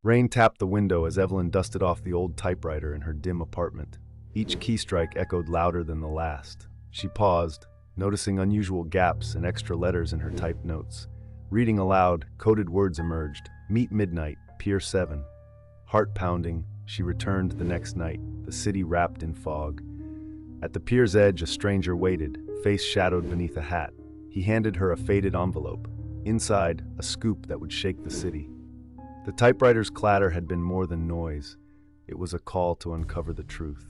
Rain tapped the window as Evelyn dusted off the old typewriter in her dim apartment. Each keystrike echoed louder than the last. She paused, noticing unusual gaps and extra letters in her typed notes. Reading aloud, coded words emerged. Meet midnight, Pier 7. Heart pounding, she returned the next night, the city wrapped in fog. At the pier's edge, a stranger waited, face shadowed beneath a hat. He handed her a faded envelope. Inside, a scoop that would shake the city. The typewriter's clatter had been more than noise. It was a call to uncover the truth.